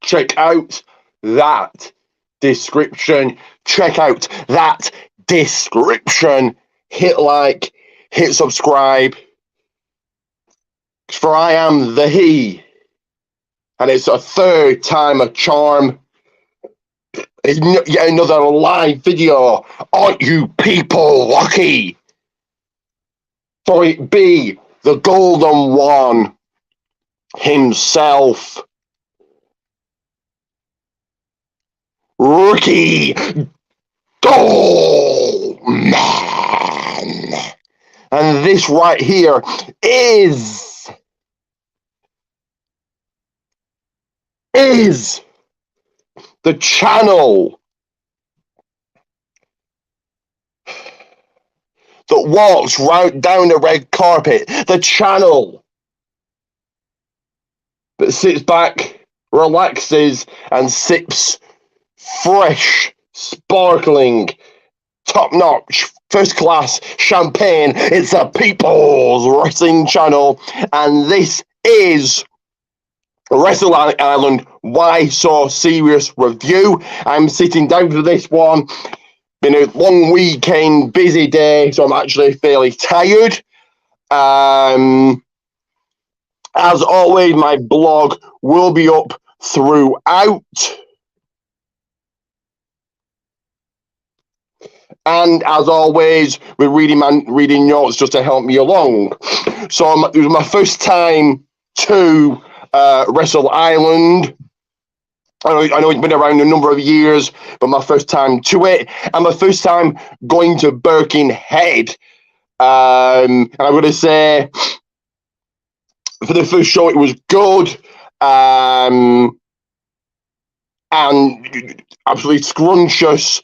Check out that description. Check out that description. Hit like, hit subscribe. For I am the he. And it's a third time a charm. It's yet another live video. Aren't you people lucky? For it be the golden one himself. Ricky Goldman. And this right here is the channel that walks right down the red carpet, the channel that sits back, relaxes, and sips fresh, sparkling, top-notch, first-class champagne. It's a People's Wrestling channel, and this is Wrestle Island Why So Serious review. I'm sitting down for this one. Been a long weekend, busy day, so I'm actually fairly tired. As always, my blog will be up throughout. And as always, we're reading notes just to help me along. So it was my first time to Wrestle Island. I know it's been around a number of years, but my first time to it, and my first time going to Berkenhead. And I'm going to say, for the first show, it was good. And absolutely scrumptious.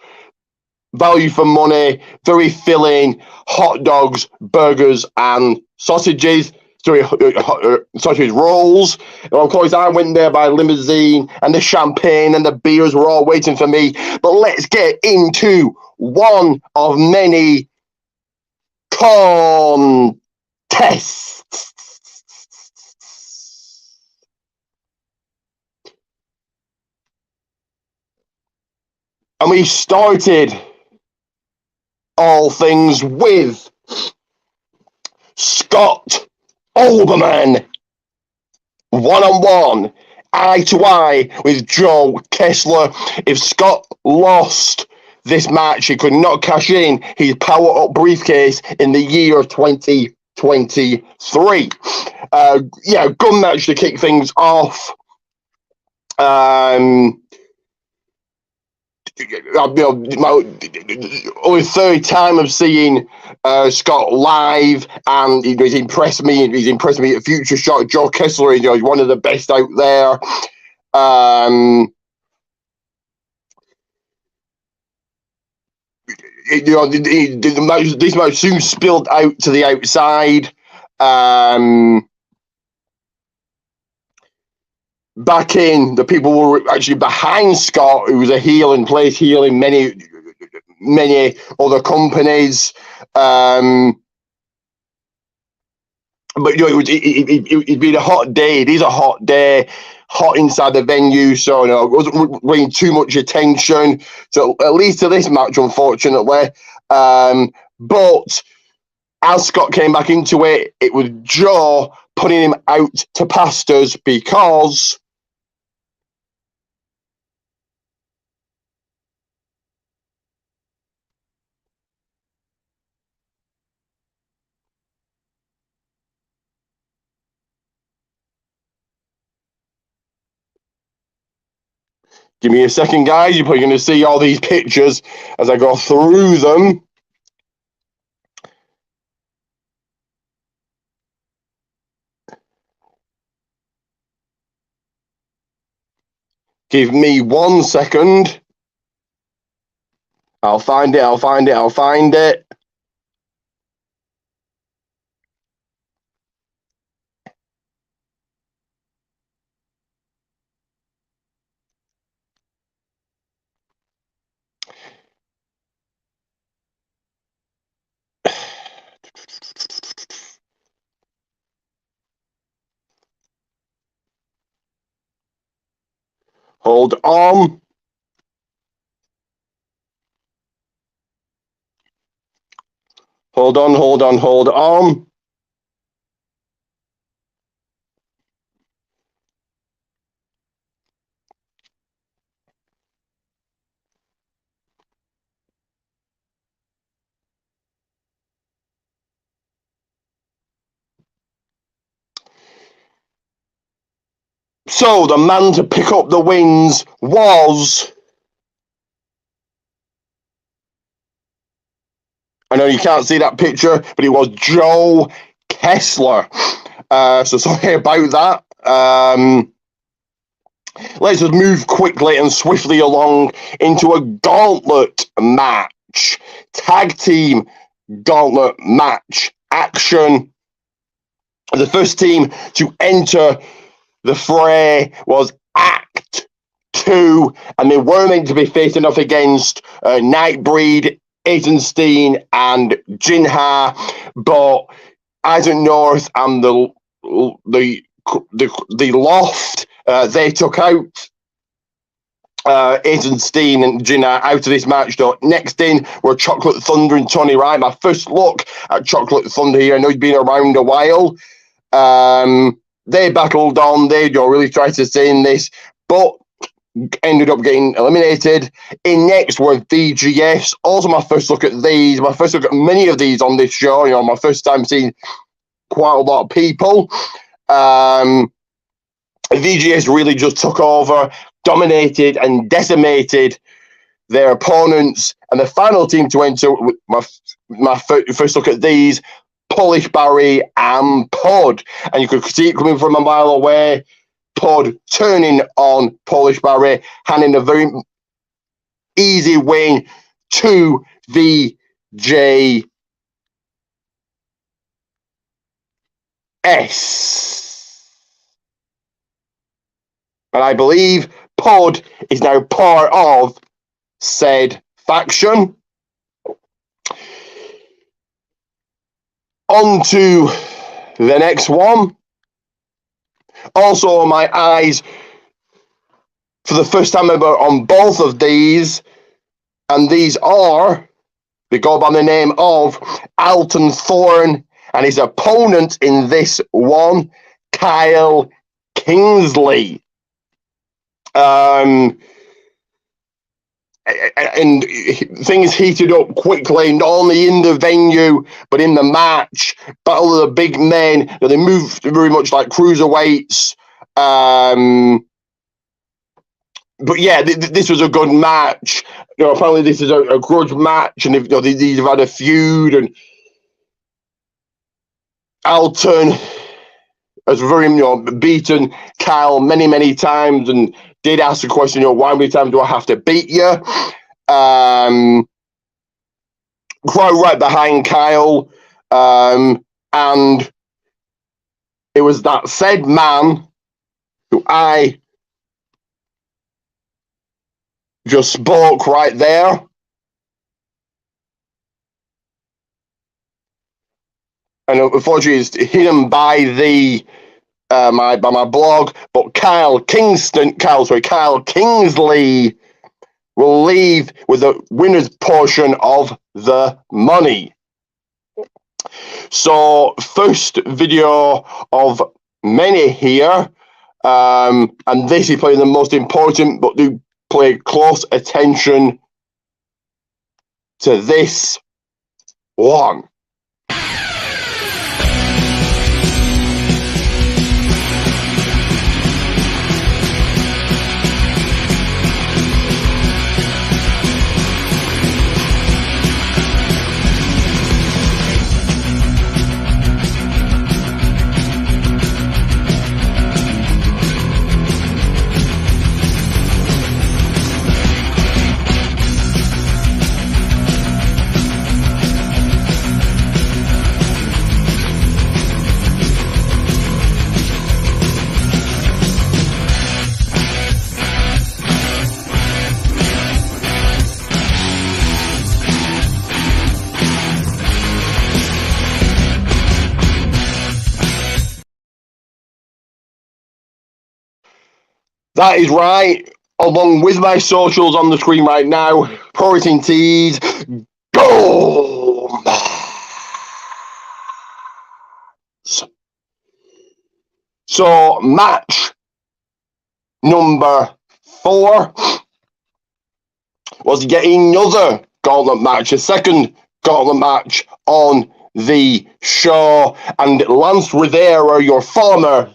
Value for money, very filling, hot dogs, burgers, and sausages. Sausage rolls. And of course, I went there by limousine, and the champagne and the beers were all waiting for me. But let's get into one of many contests. And we started all things with Scott Olbermann, one-on-one, eye-to-eye with Joe Kessler. If Scott lost this match, he could not cash in his power-up briefcase in the year of 2023. Good match to kick things off. Only third time of seeing Scott live, and he's impressed me. He's impressed me at Future Shock. Joe Kessler, he's one of the best out there. This match soon spilled out to the outside. Back in, the people were actually behind Scott, who was a heel and plays heel in many other companies. But it's been a hot day. It is a hot day, hot inside the venue. So I wasn't bringing too much attention to, at least to this match, unfortunately. But as Scott came back into it, it was Joe putting him out to pastures because give me a second, guys. You're probably going to see all these pictures as I go through them. Give me 1 second. I'll find it. Hold on. Hold on. So the man to pick up the wins was, I know you can't see that picture, but it was Joe Kessler. So sorry about that. Let's just move quickly and swiftly along into a gauntlet match. Tag team gauntlet match action. The first team to enter the fray was Act 2, and they were meant to be facing off against Nightbreed, Eisenstein, and Jinha, but Isaac North and the Loft, they took out Eisenstein and Jinha out of this match. Though next in were Chocolate Thunder and Tony Wright. My first look at Chocolate Thunder here. I know he's been around a while. They battled on. They really tried to stay in this, but ended up getting eliminated. In next were VGS. Also, my first look at these. My first look at many of these on this show. My first time seeing quite a lot of people. VGS really just took over, dominated, and decimated their opponents. And the final team to enter, my first look at these, Polish Barry and Pod. And you could see it coming from a mile away. Pod turning on Polish Barry, handing a very easy win to VJS. And I believe Pod is now part of said faction. On to the next one. Also, my eyes, for the first time ever, on both of these. And these are, they go by the name of Alton Thorne and his opponent in this one, Kyle Kingsley. And things heated up quickly, not only in the venue, but in the match. Battle of the big men. They moved very much like cruiserweights. But yeah, this was a good match. Apparently this is a grudge match, and these have had a feud, and Alton has very beaten Kyle many times, and did ask the question, why many times do I have to beat you? Crowd right behind Kyle, and it was that said man who I just spoke right there. And unfortunately, it's hidden by the my blog. But Kyle Kingsley will leave with the winner's portion of the money. So, first video of many here, and this is probably the most important, but do pay close attention to this one. That is right. Along with my socials on the screen right now, Pro Wrestling Tees, go! So, match number 4 was yet another gauntlet match, a second gauntlet match on the show, and Lance Rivera, your former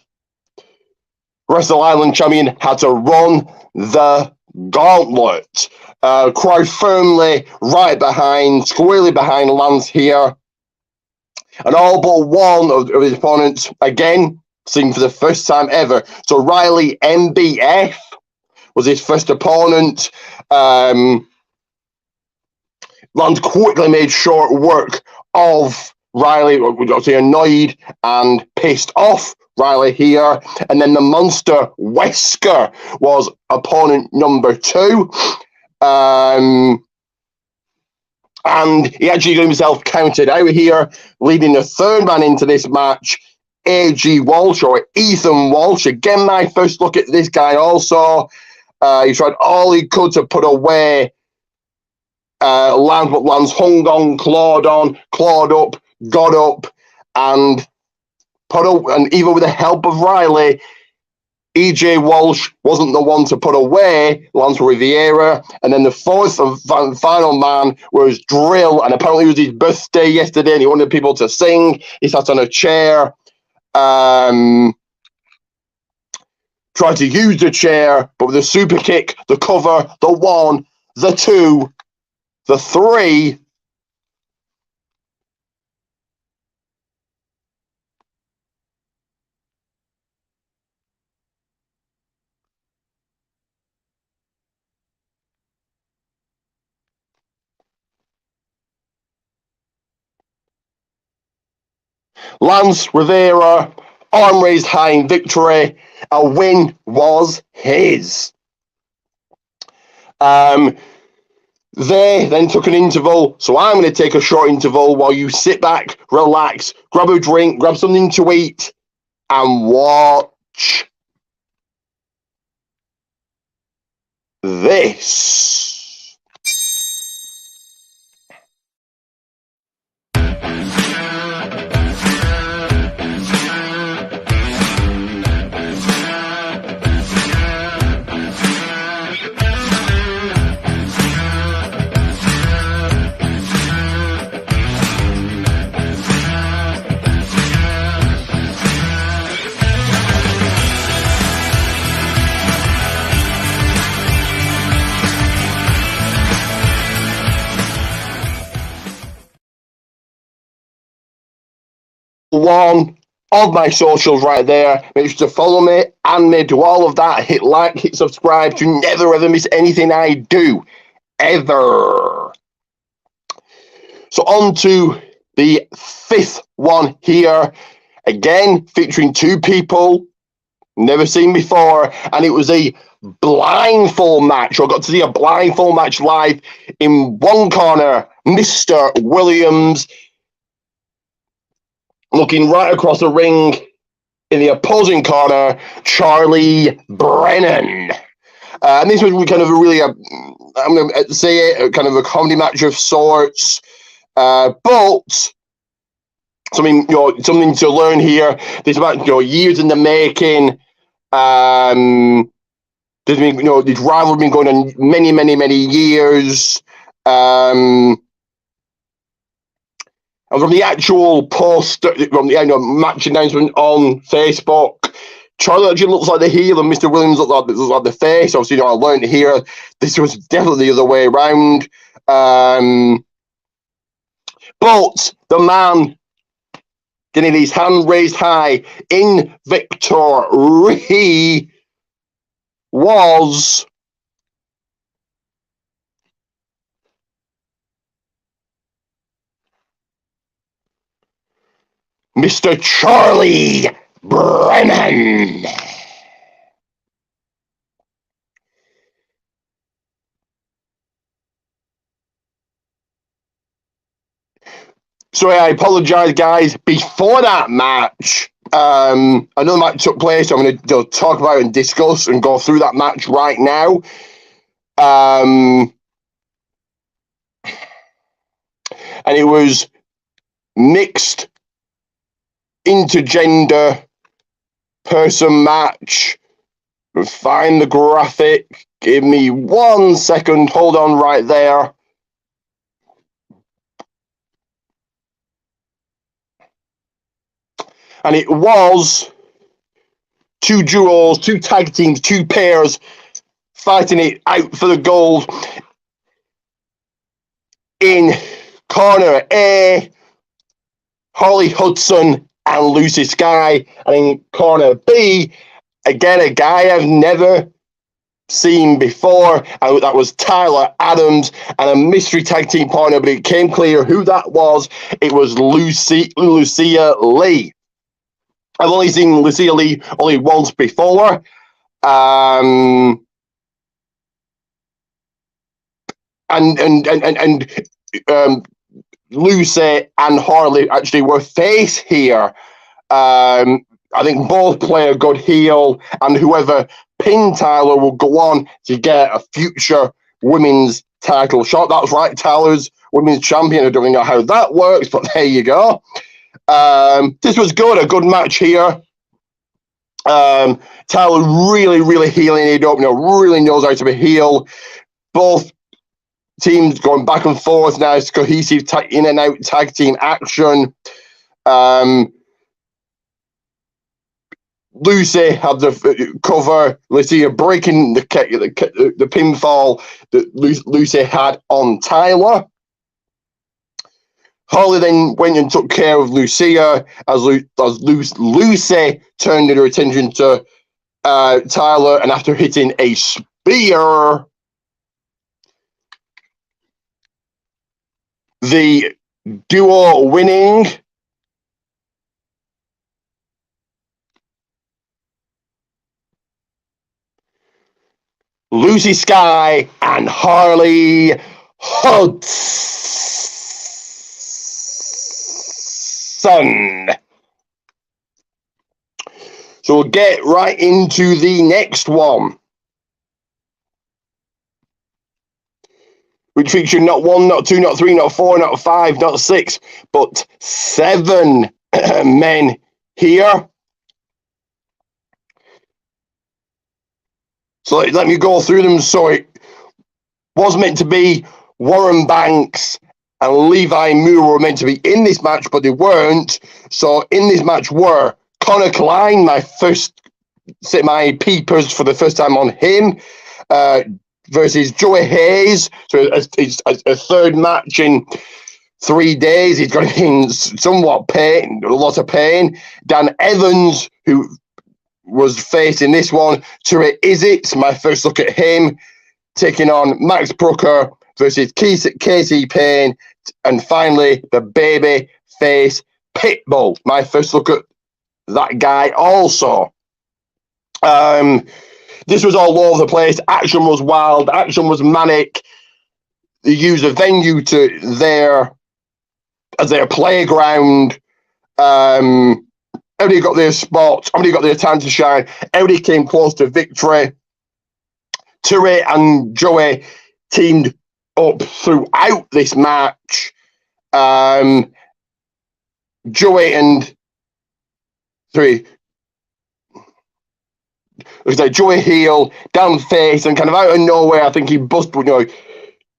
Wrestle Island champion, had to run the gauntlet. Crowd firmly right behind, squarely behind Lance here. And all but one of his opponents, again, seen for the first time ever. So Riley MBF was his first opponent. Lance quickly made short work of Riley, obviously annoyed and pissed off Riley here. And then the monster Wesker was opponent number 2. And he actually got himself counted out here, leading the third man into this match, A.G. Walsh, or Ethan Walsh. Again, my first look at this guy also. He tried all he could to put away Lance, but Lance hung on, clawed up, got up, and and even with the help of Riley, E.J. Walsh wasn't the one to put away Lance Rivera. And then the fourth and final man was Drill, and apparently it was his birthday yesterday, and he wanted people to sing. He sat on a chair, tried to use the chair, but with the super kick, the cover, the 1, the 2, the 3, Lance Rivera, arm raised high in victory. A win was his. They then took an interval, so I'm going to take a short interval while you sit back, relax, grab a drink, grab something to eat, and watch this. One of my socials right there. Make sure to follow me and me, do all of that. Hit like, hit subscribe to never ever miss anything I do, ever. So on to the 5th one here. Again, featuring 2 people never seen before, and it was a blindfold match. I got to see a blindfold match live. In one corner, Mr. Williams, looking right across the ring. In the opposing corner, Charlie Brennan. And this was kind of a really, I'm going to say it, kind of a comedy match of sorts. But something to learn here. This match, years in the making. There's been, this rivalry been going on many, many, many years. And from the actual post, from the match announcement on Facebook, Charlie actually looks like the heel and Mr. Williams looks like the face. Obviously, I learned here this was definitely the other way around. But the man getting his hand raised high in victory was Mr. Charlie Brennan. So I apologise, guys. Before that match, another match took place. So I'm going to talk about and discuss and go through that match right now. And it was mixed intergender person match. Find the graphic. Give me 1 second. Hold on right there. And it was 2 duos, 2 tag teams, 2 pairs fighting it out for the gold. In corner A, Holly Hudson and Lucy Sky. And in corner B, again, a guy I've never seen before, and that was Tyler Adams, and a mystery tag team partner, but it came clear who that was. It was Lucia Lee. I've only seen Lucia Lee only once before. And Lucy and Harley actually were face here. I think both play a good heel, and whoever pinned Tyler will go on to get a future women's title shot. That's right, Tyler's women's champion. I don't know how that works, but there you go. This was good, a good match here. Tyler really healing it up, really knows how to be heel. Both teams going back and forth now. It's cohesive in and out tag team action. Lucy had the cover. Lucia breaking the pinfall that Lucy had on Tyler. Holly then went and took care of Lucia as Lucy turned her attention to Tyler, and after hitting a spear, the duo winning Lucy Sky and Harley Hudson. So we'll get right into the next one, which featured not 1, not 2, not 3, not 4, not 5, not 6, but 7 men here. So let me go through them. So it was meant to be Warren Banks and Levi Moore were meant to be in this match, but they weren't. So in this match were Connor Klein, my peepers for the first time on him, versus Joey Hayes. So it's a third match in 3 days. He's got in somewhat pain, a lot of pain. Dan Evans, who was facing this one. Ture Izit, my first look at him, taking on Max Brooker versus Casey Payne. And finally, the baby face Pitbull. My first look at that guy also. This was all over the place. Action was wild. Action was manic. They used a venue as their playground. Everybody got their spots. Everybody got their time to shine. Everybody came close to victory. Ture and Joey teamed up throughout this match. Joey and sorry, it was like Joey heel, down face, and kind of out of nowhere, I think he busted,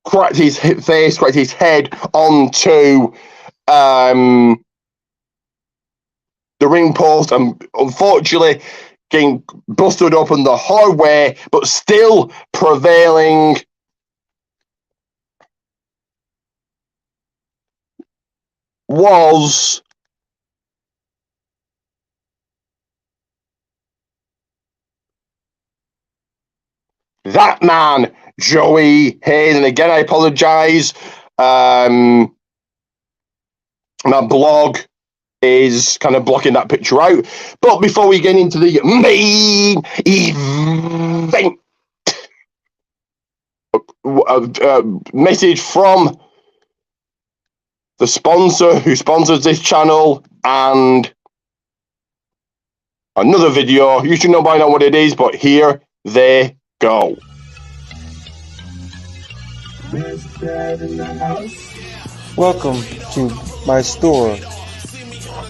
cracked his face, cracked his head onto the ring post, and unfortunately getting busted open the hard way, but still prevailing. Was that man, Joey Hayes. And again, I apologize. My blog is kind of blocking that picture out. But before we get into the main event, message from the sponsor who sponsors this channel and another video. You should know by now what it is, but here they go. Welcome to my store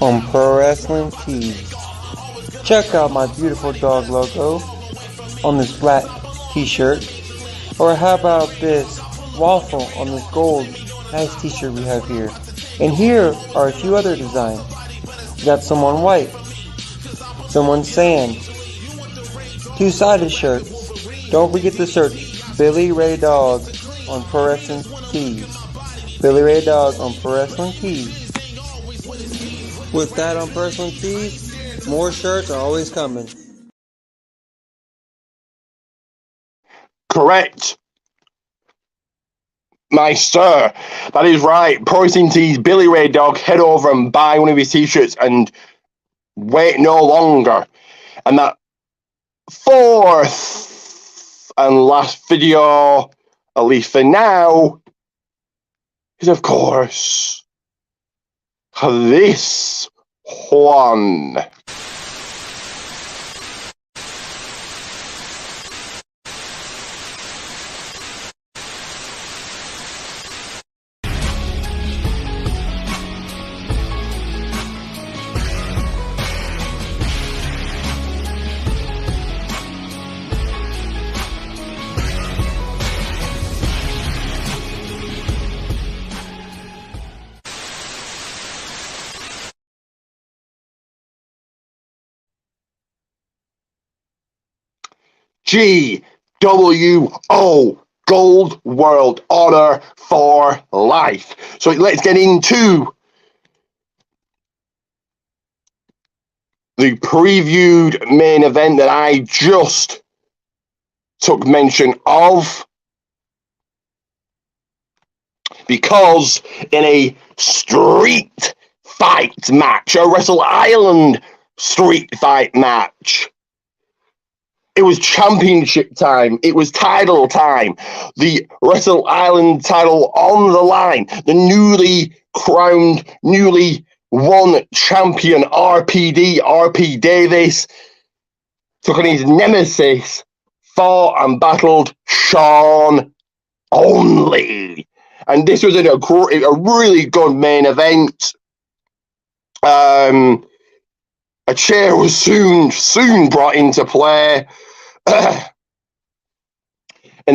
on Pro Wrestling Tees. Check out my beautiful dog logo on this black t-shirt, or how about this waffle on this gold nice t-shirt we have here. And here are a few other designs. We got some on white, some on sand, two-sided shirts. Don't forget to search Billy Ray Dog on Pro Wrestling Tees. Billy Ray Dog on Pro Wrestling Tees. With that on Pro Wrestling Tees, more shirts are always coming. Correct, my sir. That is right. Pro Wrestling Tees, Billy Ray Dog. Head over and buy one of his t-shirts and wait no longer. And that fourth and last video, at least for now, is of course this one. GWO, Gold World Order for Life. So let's get into the previewed main event that I just took mention of, because in a street fight match, a Wrestle Island street fight match, it was championship time. It was title time. The Wrestle Island title on the line. The newly crowned, newly won champion RP Davis took on his nemesis, fought and battled Sean Only. And this was a really good main event. A chair was soon brought into play. And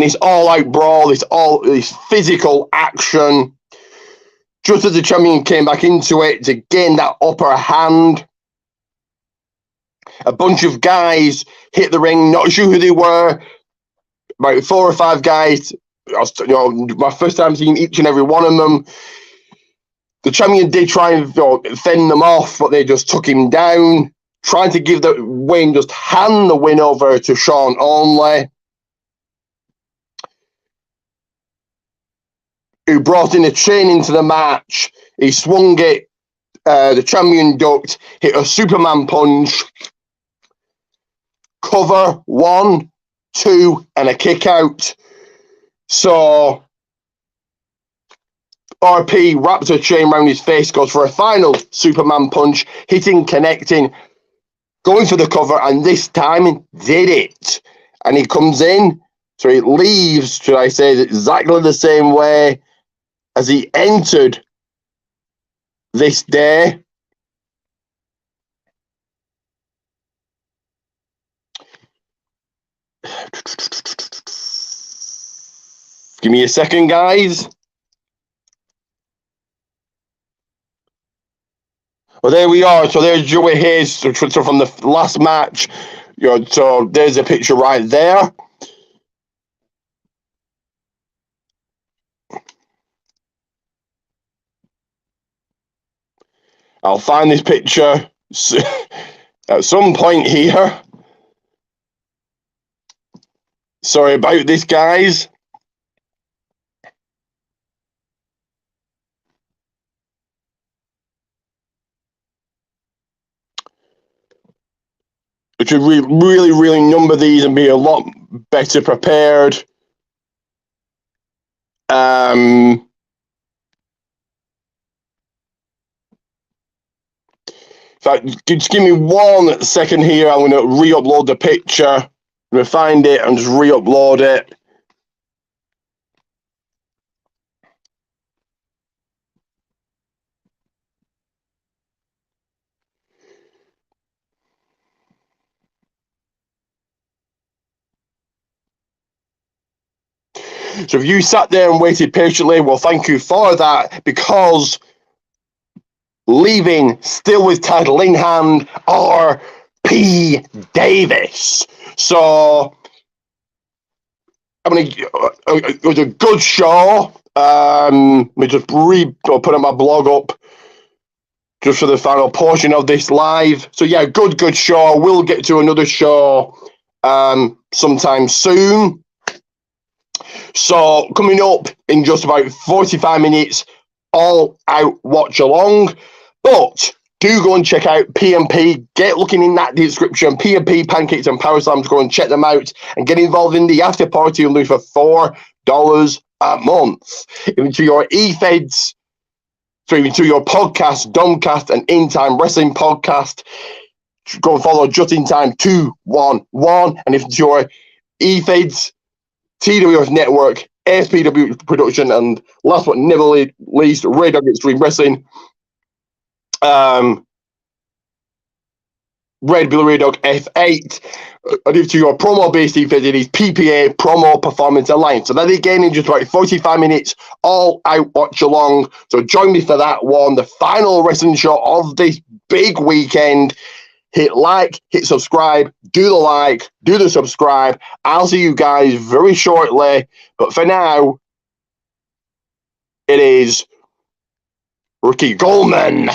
this all-out brawl, this physical action, just as the champion came back into it to gain that upper hand, a bunch of guys hit the ring, not sure who they were, about 4 or 5 guys. My first time seeing each and every one of them. The champion did try and fend them off, but they just took him down, trying to give the win, just hand the win over to Sean Only, who brought in a chain into the match. He swung it, the champion ducked, hit a Superman punch, cover, 1, 2, and a kick out. So RP wraps a chain around his face, goes for a final Superman punch, hitting, connecting, going for the cover, and this time did it. And he comes in, so he leaves, should I say, exactly the same way as he entered this day. Give me a second, guys. Well, there we are. So there's Joey Hayes so from the last match. So there's a picture right there. I'll find this picture at some point here. Sorry about this, guys. We should really number these and be a lot better prepared. In fact, just give me 1 second here. I'm going to re-upload the picture. I'm going to find it and just re-upload it. So if you sat there and waited patiently, well, thank you for that, because leaving still with title in hand are P. Davis. So it was a good show. We just put my blog up just for the final portion of this live. So yeah, good show. We'll get to another show sometime soon. So coming up in just about 45 minutes, all out watch along. But do go and check out PMP. Get looking in that description. PMP, Pancakes and PowerSlams. Go and check them out and get involved in the after party and lose for $4 a month. Even to your e-feds, so even to your podcast, DOMCAST and In Time Wrestling podcast. Go and follow Just In Time 211. And if it's your e-feds, TWF Network, ASPW Production, and last but never least, Ray Dog Extreme Wrestling. Red Bill Ray Dog F8. And if to your promo-based e-feds, it is PPA Promo Performance Alliance. So that again in just about 45 minutes, all out watch along. So join me for that one, the final wrestling show of this big weekend. Hit like, hit subscribe, do the like, do the subscribe. I'll see you guys very shortly. But for now, it is Ricky Goldman.